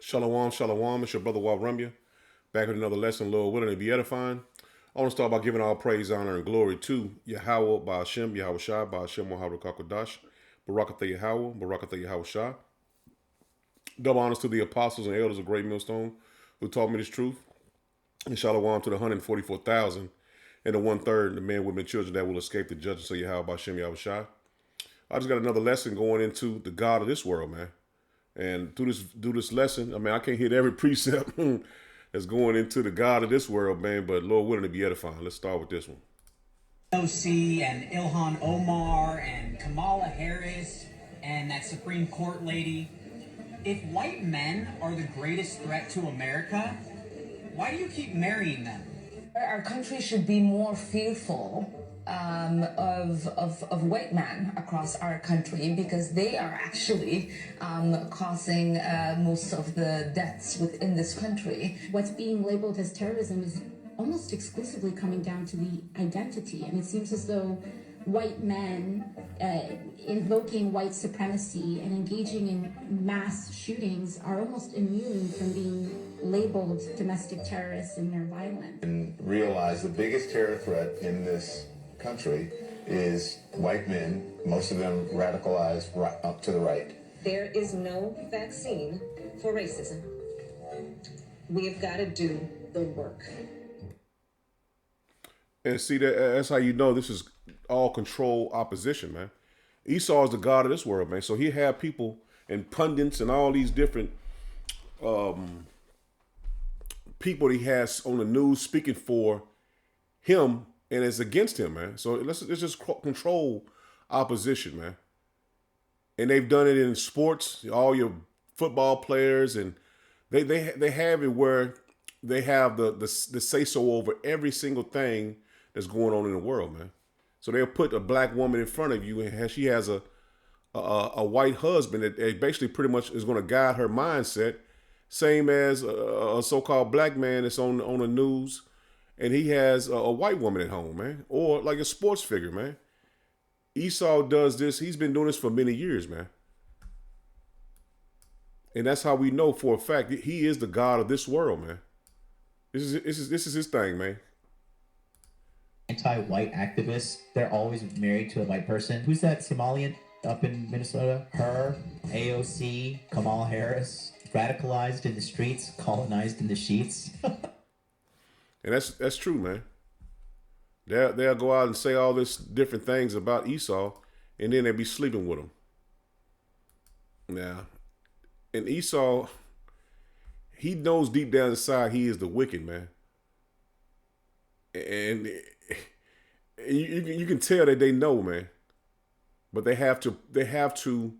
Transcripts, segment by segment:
Shalom, shalom. It's your brother Walt Rumya, back with another lesson, Lord willing, to be edifying. I want to start by giving all praise, honor, and glory to Yahweh, Ba'ashem, Yahweh Shai, Ba'ashem, Muhammad Kakodash, Barakatha Yahweh, Barakatha Yahweh Shai. Double honors to the apostles and elders of Great Millstone who taught me this truth. And shalom to the 144,000 and the 1/3, the men, women, children that will escape the judgment of Yahweh, Ba'ashem, Yahweh Shai. I just got another lesson going into the God of this world, man. And through this lesson, I mean, I can't hit every precept that's going into the God of this world, man, but Lord willing to be edifying. Let's start with this one. OC and Ilhan Omar and Kamala Harris and that Supreme Court lady. If white men are the greatest threat to America, why do you keep marrying them? Our country should be more fearful of white men across our country because they are actually causing most of the deaths within this country. What's being labeled as terrorism is almost exclusively coming down to the identity, and it seems as though white men invoking white supremacy and engaging in mass shootings are almost immune from being labeled domestic terrorists in their violence. And realize the biggest terror threat in this country is white men, most of them radicalized right up to the right. There is no vaccine for racism. We have got to do the work. And see, that's how you know this is all control opposition, man. Esaw is the God of this world, man. So he had people and pundits and all these different people that he has on the news speaking for him and it's against him, man. So let's just control opposition, man. And they've done it in sports, all your football players, and they have it where they have the say so over every single thing that's going on in the world, man. So they'll put a black woman in front of you, and she has a white husband that basically pretty much is going to guide her mindset, same as a so-called black man that's on the news, and he has a white woman at home, man, or like a sports figure, man. Esaw does this. He's been doing this for many years, man. And that's how we know for a fact that he is the God of this world, man. This is his thing, man. Anti-white activists, they're always married to a white person. Who's that Somalian up in Minnesota? Her, AOC, Kamala Harris, radicalized in the streets, colonized in the sheets. And that's true, man. They'll go out and say all this different things about Esaw, and then they'll be sleeping with him. Now, and Esaw, he knows deep down inside he is the wicked, man. And you can tell that they know, man. But they have to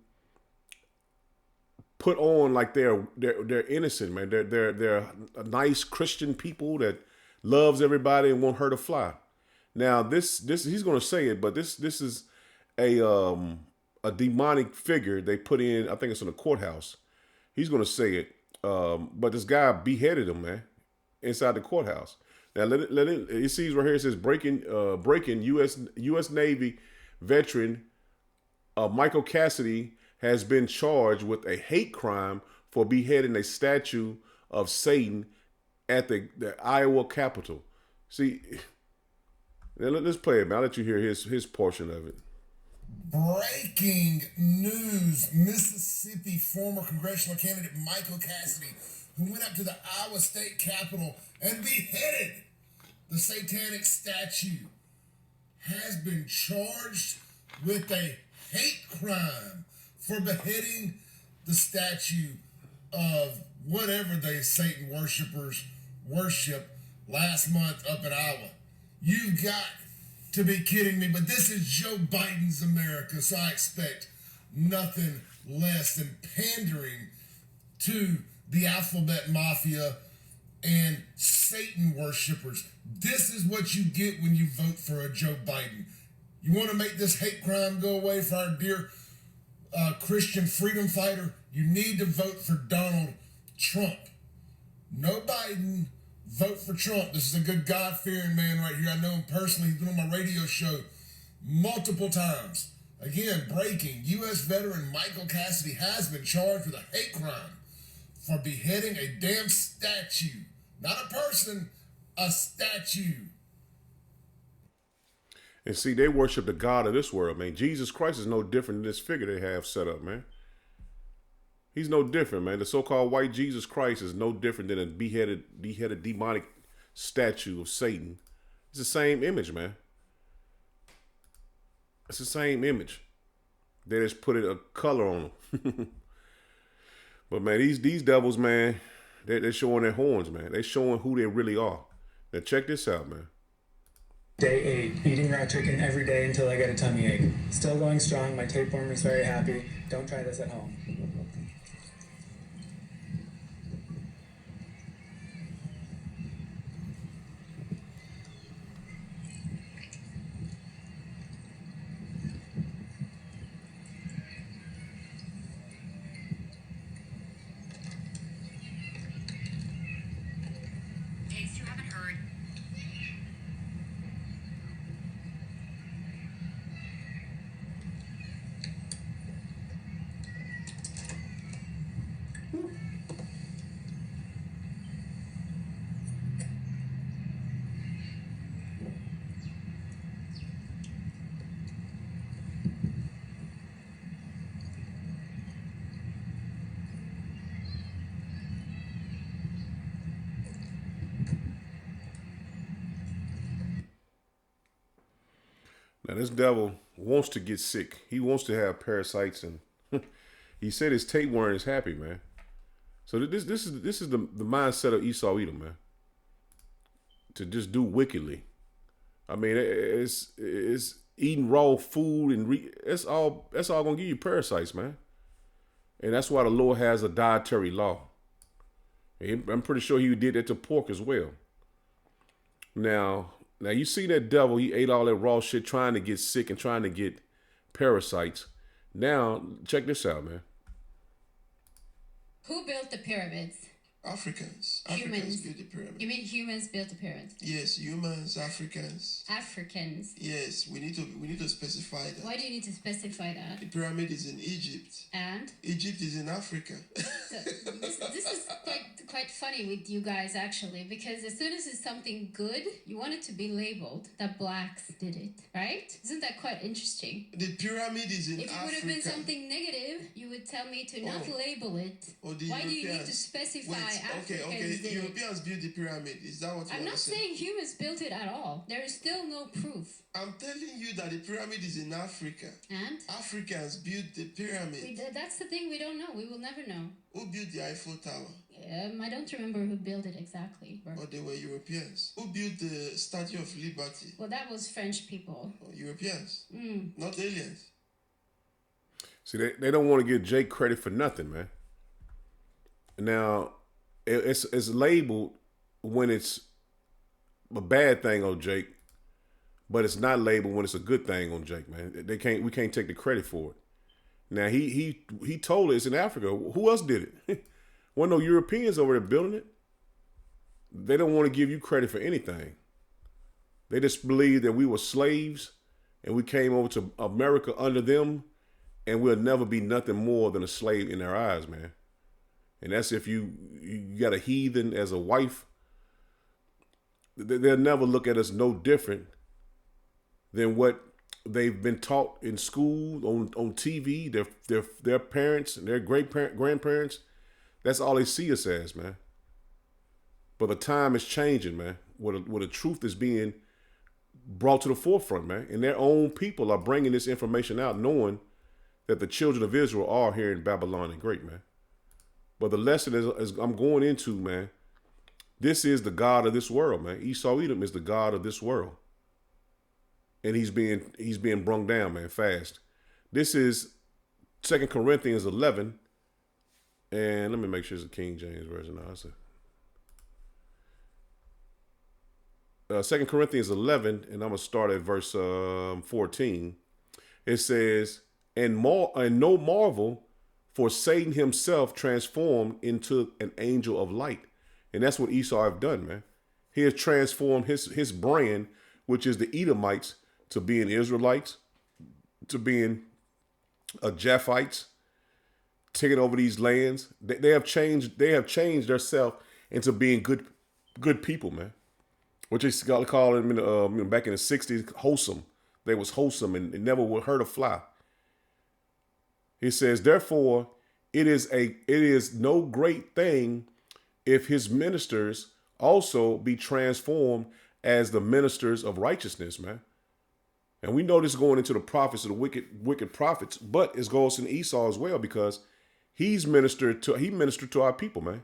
put on like they're innocent, man. They're a nice Christian people that loves everybody and won't hurt a fly. Now this he's gonna say it, but this is a demonic figure they put in. I think it's in the courthouse. He's gonna say it, but this guy beheaded him, man, inside the courthouse. Now let it. It sees right here. It says breaking U.S. Navy veteran Michael Cassidy has been charged with a hate crime for beheading a statue of Satan at the Iowa Capitol. See, let's play it, man. I'll let you hear his portion of it. Breaking news. Mississippi former congressional candidate Michael Cassidy, who went up to the Iowa State Capitol and beheaded the satanic statue, has been charged with a hate crime for beheading the statue of whatever they Satan worshipers worship last month up in Iowa. You've got to be kidding me, but this is Joe Biden's America, so I expect nothing less than pandering to the alphabet mafia and Satan worshipers. This is what you get when you vote for a Joe Biden. You want to make this hate crime go away for our dear Christian freedom fighter? You need to vote for Donald Trump. No Biden. Vote for Trump. This is a good God-fearing man right here. I know him personally. He's been on my radio show multiple times. Again, breaking. U.S. veteran Michael Cassidy has been charged with a hate crime for beheading a damn statue. Not a person, a statue. And see, they worship the God of this world, man. Jesus Christ is no different than this figure they have set up, man. He's no different, man. The so-called white Jesus Christ is no different than a beheaded demonic statue of Satan. It's the same image, man. It's the same image. They just put a color on them. But man, these devils, man, they're showing their horns, man. They're showing who they really are. Now check this out, man. Day 8, eating raw chicken every day until I get a tummy ache. Still going strong, my tapeworm is very happy. Don't try this at home. Now this devil wants to get sick. He wants to have parasites, and he said his tapeworm is happy, man. So this is the mindset of Esaw Edom, man. To just do wickedly. I mean, it's eating raw food and that's all gonna give you parasites, man. And that's why the Lord has a dietary law. I'm pretty sure he did that to pork as well. Now you see that devil, he ate all that raw shit trying to get sick and trying to get parasites. Now, check this out, man. Who built the pyramids? Africans. Humans. Africans built the pyramid. You mean humans built the pyramids? Yes, humans, Africans. Africans. Yes, we need to specify that. Why do you need to specify that? The pyramid is in Egypt. And? Egypt is in Africa. So this is quite funny with you guys, actually, because as soon as it's something good, you want it to be labeled that blacks did it, right? Isn't that quite interesting? The pyramid is in Africa. If it would have been something negative, you would tell me to not label it. Why do you need to specify Africans did Europeans built the pyramid. Is that what you I'm want not to say? saying humans built it at all. There is still no proof. I'm telling you that the pyramid is in Africa. And? Africans built the pyramid. That's the thing we don't know. We will never know. Who built the Eiffel Tower? I don't remember who built it exactly. But they were Europeans. Who built the Statue of Liberty? Well, that was French people. Europeans. Not aliens. See, they don't want to give Jake credit for nothing, man. Now, it's labeled when it's a bad thing on Jake, but it's not labeled when it's a good thing on Jake, man. We can't take the credit for it. Now he told us in Africa. Who else did it? Wasn't no Europeans over there building it. They don't want to give you credit for anything. They just believe that we were slaves and we came over to America under them, and we'll never be nothing more than a slave in their eyes, man. And that's if you got a heathen as a wife. They'll never look at us no different than what they've been taught in school, on TV, their parents and their grandparents. That's all they see us as, man. But the time is changing, man. Where the truth is being brought to the forefront, man. And their own people are bringing this information out, knowing that the children of Israel are here in Babylon and Great, man. But the lesson is I'm going into, man, this is the God of this world, man. Esaw Edom is the God of this world. And he's being brung down, man, fast. This is 2 Corinthians 11. And let me make sure it's the King James Version. No, 2 Corinthians 11, and I'm going to start at verse 14. It says, and no marvel, for Satan himself transformed into an angel of light. And that's what Esau have done, man. He has transformed his brand, which is the Edomites, to being Israelites, to being Japhites, taking over these lands. They have changed. They have changed themselves into being good people, man. What they call them back in the '60s, wholesome. They was wholesome and never would hurt a fly. He says, therefore, it is no great thing if his ministers also be transformed as the ministers of righteousness, man. And we know this going into the prophets of the wicked prophets, but it goes in Esau as well because he ministered to our people, man.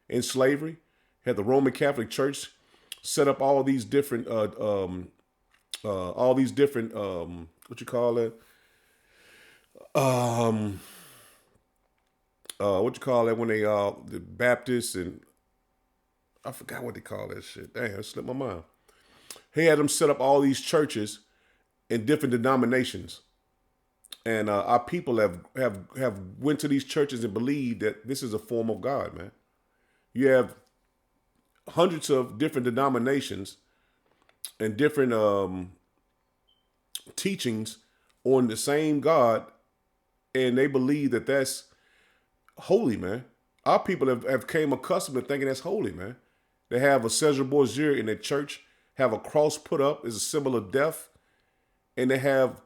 In slavery, had the Roman Catholic Church set up all these different what you call it? What you call that when they the Baptists and I forgot what they call that shit. Damn, it slipped my mind. He had them set up all these churches in different denominations. And our people have went to these churches and believed that this is a form of God, man. You have hundreds of different denominations and different teachings on the same God, and they believe that that's holy, man. Our people have came accustomed to thinking that's holy, man. They have a Caesar Borgia in their church, have a cross put up as a symbol of death, and they have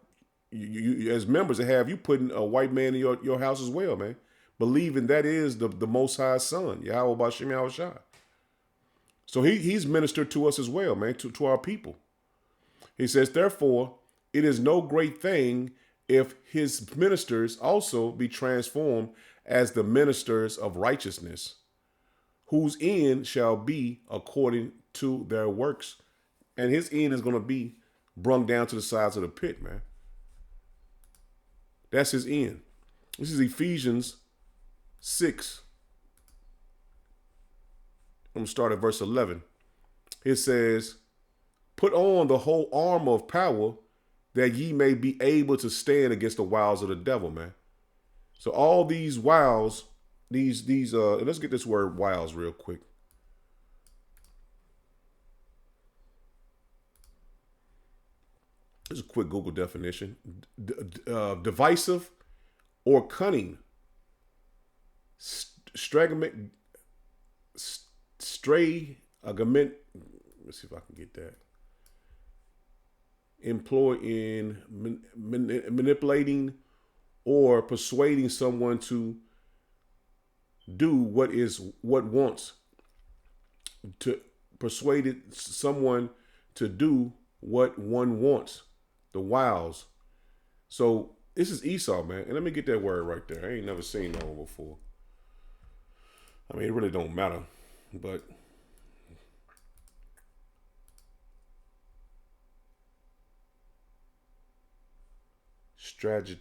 you as members, they have you putting a white man in your house as well, man. Believing that is the Most High Son, Yahweh Bashem Yahushua. So he's ministered to us as well, man, to our people. He says, therefore, it is no great thing if his ministers also be transformed as the ministers of righteousness, whose end shall be according to their works. And his end is going to be brung down to the sides of the pit, man. That's his end. This is Ephesians 6. I'm going to start at verse 11. It says, put on the whole armor of power that ye may be able to stand against the wiles of the devil, man. So all these wiles, let's get this word wiles real quick. This is a quick Google definition. Divisive or cunning. Stragament. Stray. Let's see if I can get that. Employ in manipulating or persuading someone to do what wants. To persuade someone to do what one wants. The wiles. So this is Esaw, man. And let me get that word right there. I ain't never seen that one before. I mean, it really don't matter. But strategism.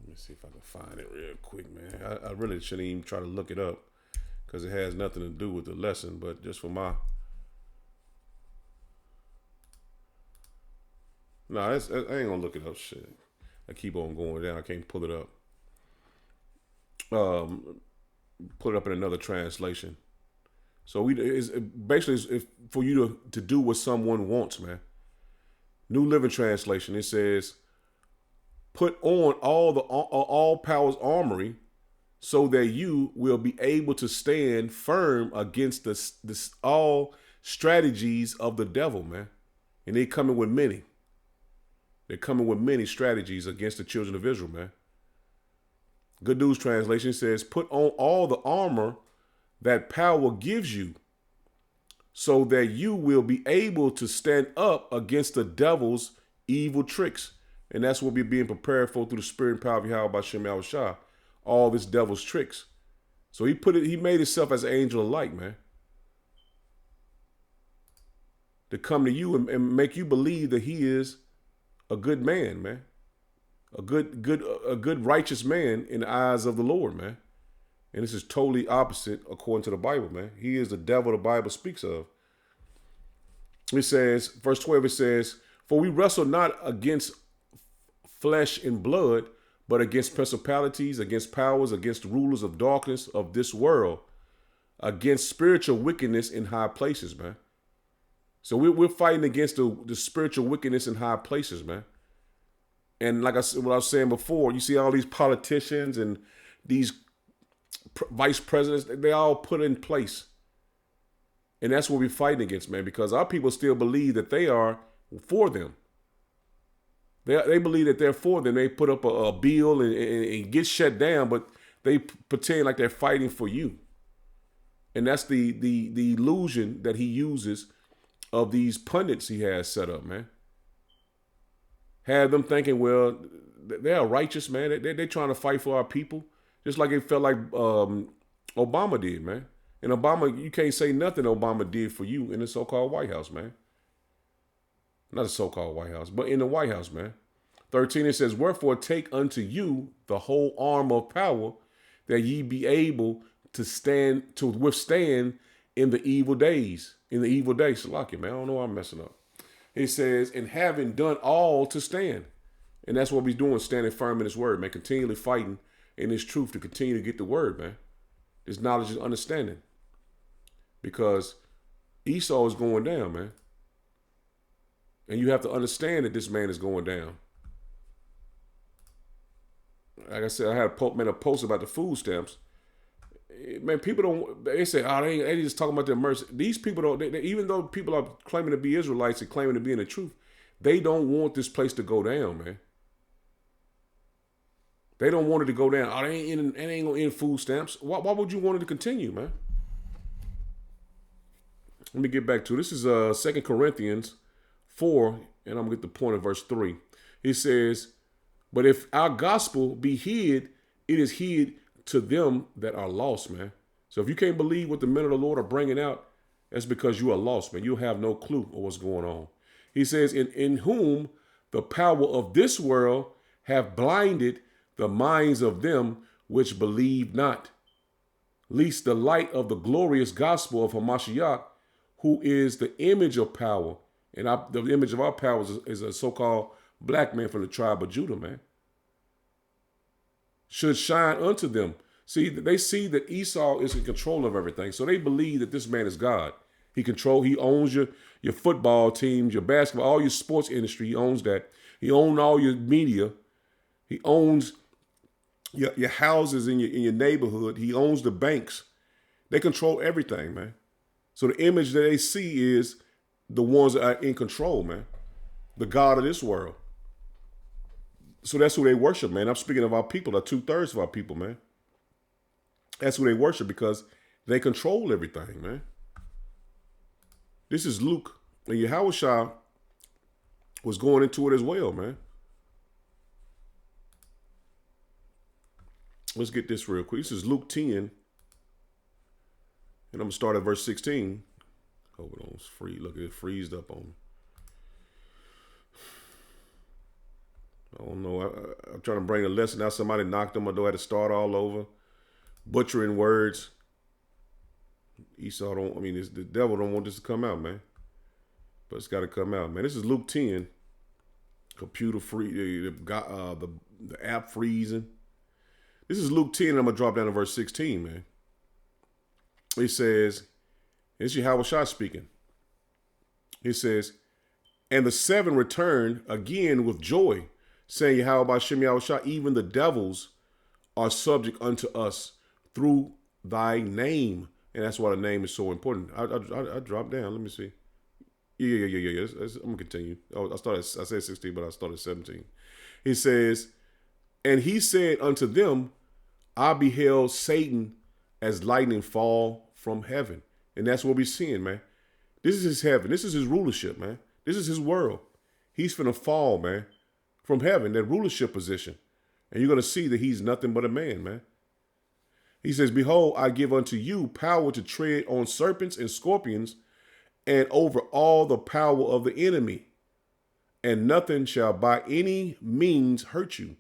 Let me see if I can find it real quick, man. I really shouldn't even try to look it up because it has nothing to do with the lesson, but just for my... No, I ain't gonna look it up. Shit, I keep on going down. I can't pull it up. Put it up in another translation. So it's for you to do what someone wants, man. New Living Translation. It says, "Put on all powers armory, so that you will be able to stand firm against this all strategies of the devil, man." And they coming with many. They're coming with many strategies against the children of Israel, man. Good News Translation says, put on all the armor that power gives you so that you will be able to stand up against the devil's evil tricks. And that's what we're being prepared for through the spirit and power of Yahweh Bashem Yahushua, all this devil's tricks. So he made himself as an angel of light, man. To come to you and make you believe that he is a good man, man. A good righteous man in the eyes of the Lord, man. And this is totally opposite according to the Bible, man. He is the devil the Bible speaks of. It says, verse 12, it says, for we wrestle not against flesh and blood, but against principalities, against powers, against rulers of darkness of this world, against spiritual wickedness in high places, man. So we're fighting against the spiritual wickedness in high places, man. And like what I was saying before, you see all these politicians and these vice presidents, they all put in place. And that's what we're fighting against, man, because our people still believe that they are for them. They believe that they're for them. They put up a bill and get shut down, but they pretend like they're fighting for you. And that's the illusion that he uses of these pundits he has set up, man. Have them thinking, well, they're righteous, man. They're trying to fight for our people, just like it felt like Obama did, man. And Obama, you can't say nothing Obama did for you in the so-called White House, man. Not the so-called White House, but in the White House, man. 13, it says, wherefore take unto you the whole arm of power, that ye be able to withstand in the evil days. In the evil days. Salaki, man. I don't know why I'm messing up. It says, and having done all to stand. And that's what we're doing, standing firm in his word, man. Continually fighting in his truth to continue to get the word, man. This knowledge and understanding. Because Esaw is going down, man. And you have to understand that this man is going down. Like I said, I had made a post about the food stamps. Man, people don't, they say, oh, they just talking about their mercy. These people don't, even though people are claiming to be Israelites and claiming to be in the truth, they don't want this place to go down, man. They don't want it to go down. Oh, they ain't gonna end food stamps. Why would you want it to continue, man? Let me get back to it. This is 2 Corinthians 4, and I'm gonna get the point of verse 3. He says, but if our gospel be hid, it is hid to them that are lost, man. So if you can't believe what the men of the Lord are bringing out, that's because you are lost, man. You have no clue of what's going on. He says, in whom the power of this world have blinded the minds of them which believe not, lest the light of the glorious gospel of Hamashiach, who is the image of power, and the image of our power is a so-called black man from the tribe of Judah, man, should shine unto them. See, they see that Esaw is in control of everything, so they believe that this man is God. He owns your football teams, your basketball, all your sports industry. He owns that. He owns all your media. He owns your houses in your neighborhood. He owns the banks. They control everything, man. So the image that they see is the ones that are in control, man. The God of this world. So that's who they worship, man. I'm speaking of our people, 2/3 of our people, man. That's who they worship because they control everything, man. This is Luke, and Yahushua was going into it as well, man. Let's get this real quick. This is Luke 10, and I'm going to start at verse 16. Hold on, it's free. Look, it freezed up on me. I don't know. I'm trying to bring a lesson out. Somebody knocked on my door. I had to start all over. Butchering words. The devil don't want this to come out, man. But it's got to come out, man. This is Luke 10. Computer free. The app freezing. This is Luke 10, and I'm going to drop down to verse 16, man. It says, it's Yahushua speaking. It says, and the 7 returned again with joy, saying, Yahweh Shem Yahushua, even the devils are subject unto us through thy name. And that's why the name is so important. I dropped down. Let me see. Yeah. I'm going to continue. I said 16, but I started 17. He says, and he said unto them, I beheld Satan as lightning fall from heaven. And that's what we're seeing, man. This is his heaven. This is his rulership, man. This is his world. He's finna fall, man, from heaven, that rulership position. And you're going to see that he's nothing but a man, man. He says, behold, I give unto you power to tread on serpents and scorpions and over all the power of the enemy. And nothing shall by any means hurt you.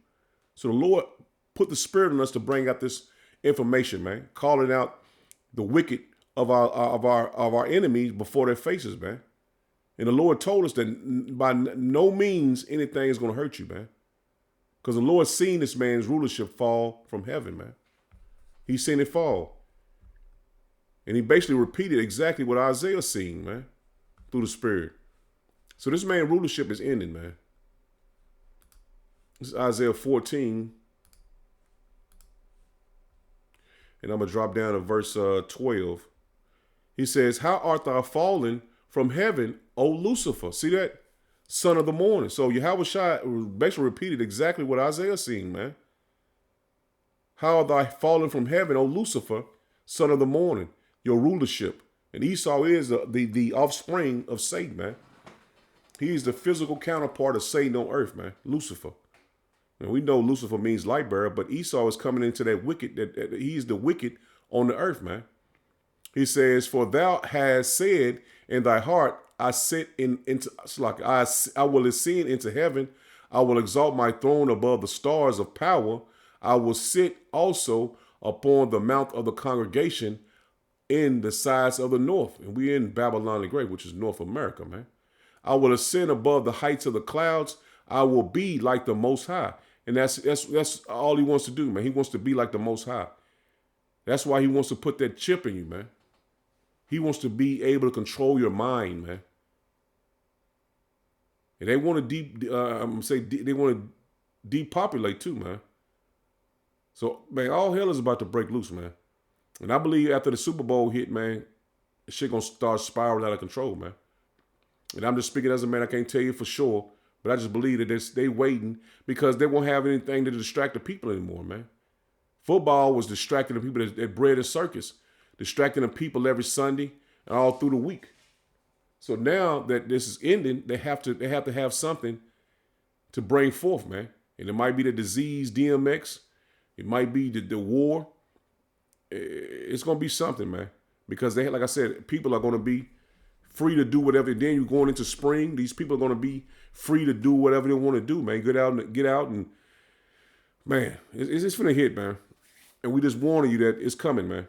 So the Lord put the spirit in us to bring out this information, man, calling out the wicked of our enemies before their faces, man. And the Lord told us that by no means anything is going to hurt you, man. Because the Lord seen this man's rulership fall from heaven, man. He's seen it fall. And he basically repeated exactly what Isaiah seen, man, through the Spirit. So this man's rulership is ending, man. This is Isaiah 14. And I'm going to drop down to verse 12. He says, how art thou fallen from heaven, O Lucifer? See that? Son of the morning. So Yahweh Shai basically repeated exactly what Isaiah seen, man. How art thou fallen from heaven, O Lucifer, son of the morning, your rulership. And Esau is the offspring of Satan, man. He is the physical counterpart of Satan on earth, man. Lucifer. And we know Lucifer means light bearer, but Esau is coming into that wicked, that he's the wicked on the earth, man. He says, for thou hast said in thy heart, I sit into like I will ascend into heaven. I will exalt my throne above the stars of power. I will sit also upon the mount of the congregation in the sides of the north. And we're in Babylon the Great, which is North America, man. I will ascend above the heights of the clouds. I will be like the Most High. And that's all he wants to do, man. He wants to be like the Most High. That's why he wants to put that chip in you, man. He wants to be able to control your mind, man. And they want to they want to depopulate too, man. So, man, all hell is about to break loose, man. And I believe after the Super Bowl hit, man, shit gonna start spiraling out of control, man. And I'm just speaking as a man. I can't tell you for sure, but I just believe that they waiting because they won't have anything to distract the people anymore, man. Football was distracting the people that bred a circus, distracting the people every Sunday and all through the week. So now that this is ending, they have to have something to bring forth, man. And it might be the disease, DMX. It might be the war. It's gonna be something, man. Because they, like I said, people are gonna be free to do whatever. Then you're going into spring. These people are gonna be free to do whatever they want to do, man. Get out and man, it's gonna hit, man. And we just warning you that it's coming, man.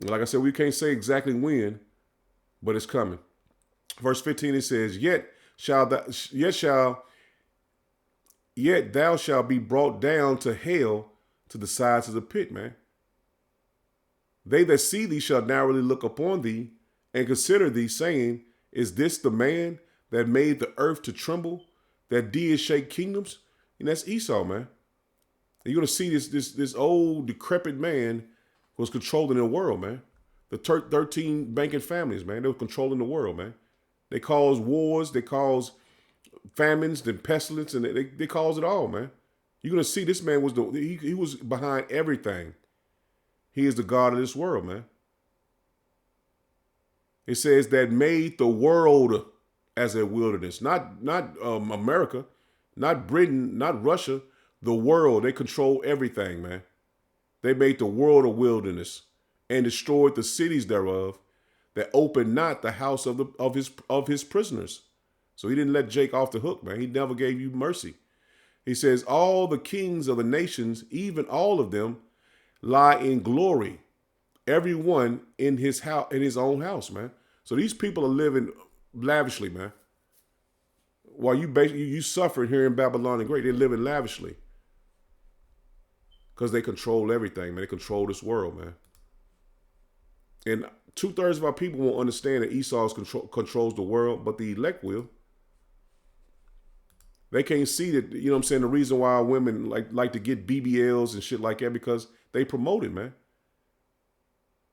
Like I said, we can't say exactly when, but it's coming. Verse 15, it says, Yet thou shalt be brought down to hell, to the sides of the pit, man. They that see thee shall narrowly look upon thee and consider thee, saying, Is this the man that made the earth to tremble, that did shake kingdoms? And that's Esau, man. And you're gonna see this old decrepit man was controlling the world, man. The 13 banking families, man, they were controlling the world, man. They caused wars, they caused famines, and pestilence, and they caused it all, man. You're gonna see this man was he was behind everything. He is the God of this world, man. It says that made the world as a wilderness, not America, not Britain, not Russia. The world, they control everything, man. They made the world a wilderness and destroyed the cities thereof, that opened not the house of his prisoners. So he didn't let Jake off the hook, man. He never gave you mercy. He says, all the kings of the nations, even all of them, lie in glory, every one in his house, in his own house, man. So these people are living lavishly, man. While you suffer here in Babylon the Great, they're living lavishly. Because they control everything, man. They control this world, man. And 2/3 of our people won't understand that Esau controls the world, but the elect will. They can't see that, you know what I'm saying, the reason why women like to get BBLs and shit like that, because they promote it, man.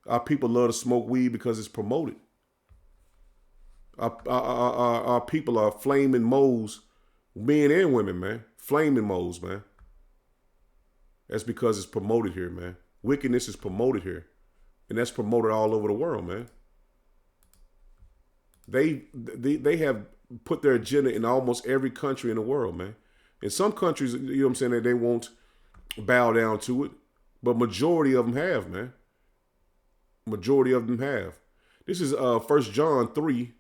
Our people love to smoke weed because it's promoted. Our people are flaming moles, men and women, man. Flaming moles, man. That's because it's promoted here, man. Wickedness is promoted here. And that's promoted all over the world, man. They have put their agenda in almost every country in the world, man. In some countries, you know what I'm saying, that they won't bow down to it. But majority of them have, man. Majority of them have. This is 1 John 3.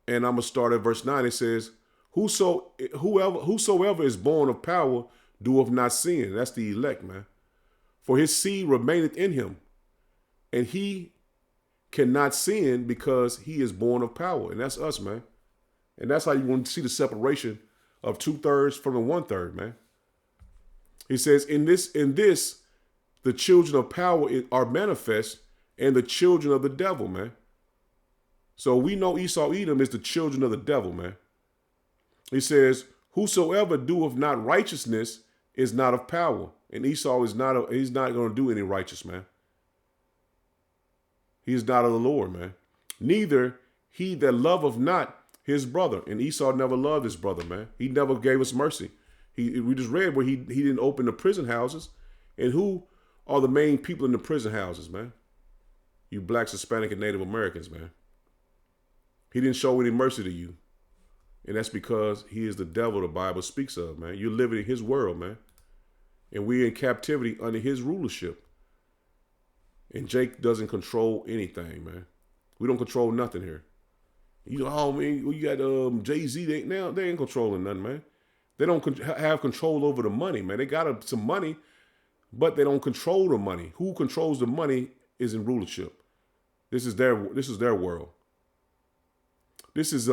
And I'm going to start at verse 9. It says, Whosoever is born of power doeth not sin. That's the elect, man. For his seed remaineth in him. And he cannot sin because he is born of power. And that's us, man. And that's how you want to see the separation of 2/3 from the 1/3, man. He says, in this, the children of power are manifest, and the children of the devil, man. So we know Esau Edom is the children of the devil, man. He says, Whosoever doeth not righteousness is not of power. And Esau is not, he's not going to do any righteous, man. He is not of the Lord, man. Neither he that loveth not his brother. And Esau never loved his brother, man. He never gave us mercy. We just read where he didn't open the prison houses. And who are the main people in the prison houses, man? You blacks, Hispanic, and Native Americans, man. He didn't show any mercy to you. And that's because he is the devil the Bible speaks of, man. You're living in his world, man. And we're in captivity under his rulership. And Jake doesn't control anything, man. We don't control nothing here. You know, oh man, you got Jay-Z. They ain't controlling nothing, man. They don't have control over the money, man. They got some money, but they don't control the money. Who controls the money is in rulership. This is their world. This is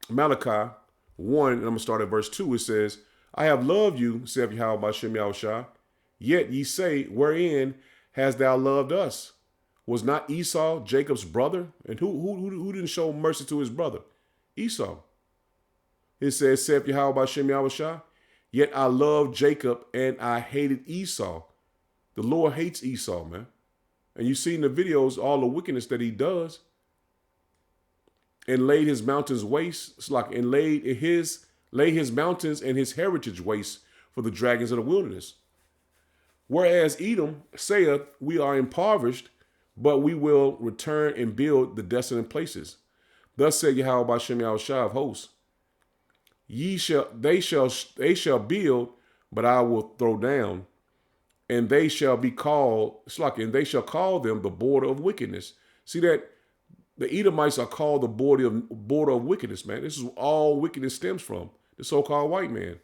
Malachi 1, and I'm gonna start at verse 2. It says, I have loved you, saith Yahweh B'Shem Yahushua, yet ye say, wherein hast thou loved us? Was not Esau Jacob's brother? And who didn't show mercy to his brother? Esau. It says, saith Yahweh B'Shem Yahushua, yet I loved Jacob and I hated Esau. The Lord hates Esau, man. And you see in the videos all the wickedness that he does. And laid his mountains waste. It's like, and laid his mountains and his heritage waste for the dragons of the wilderness. Whereas Edom saith, we are impoverished, but we will return and build the desolate places. Thus said Yahweh B'Shem Yahushua of hosts, they shall build, but I will throw down, and they shall be called, it's like, and they shall call them the border of wickedness. See that? The Edomites are called the border of wickedness, man. This is all wickedness stems from, the so-called white man.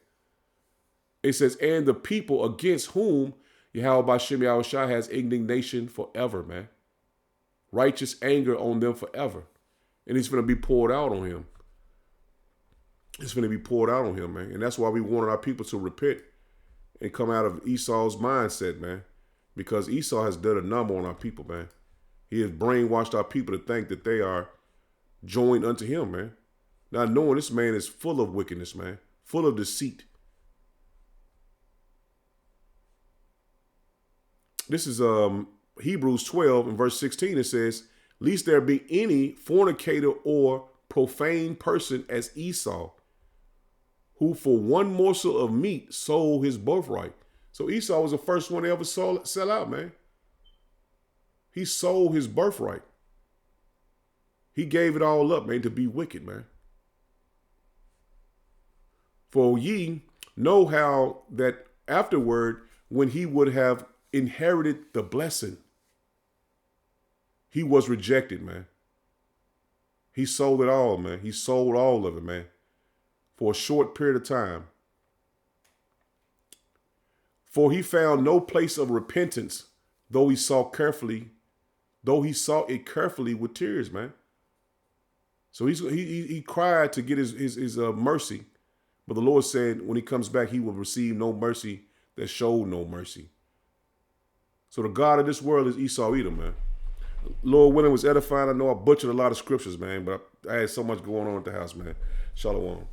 It says, and the people against whom Yahweh B'Shem Yahushua has indignation forever, man. Righteous anger on them forever. And it's going to be poured out on him. It's going to be poured out on him, man. And that's why we wanted our people to repent and come out of Esau's mindset, man. Because Esau has done a number on our people, man. He has brainwashed our people to think that they are joined unto him, man. Not knowing this man is full of wickedness, man. Full of deceit. This is Hebrews 12 and verse 16. It says, lest there be any fornicator or profane person as Esau, who for one morsel of meat sold his birthright. So Esau was the first one to ever sell out, man. He sold his birthright. He gave it all up, man, to be wicked, man. For ye know how that afterward, when he would have inherited the blessing, he was rejected, man. He sold it all, man. He sold all of it, man, for a short period of time. For he found no place of repentance, though he sought it carefully with tears, man. So he cried to get his mercy. But the Lord said when he comes back, he will receive no mercy that showed no mercy. So the God of this world is Esau Edom, man. Lord willing was edifying. I know I butchered a lot of scriptures, man, but I had so much going on at the house, man. Shalom.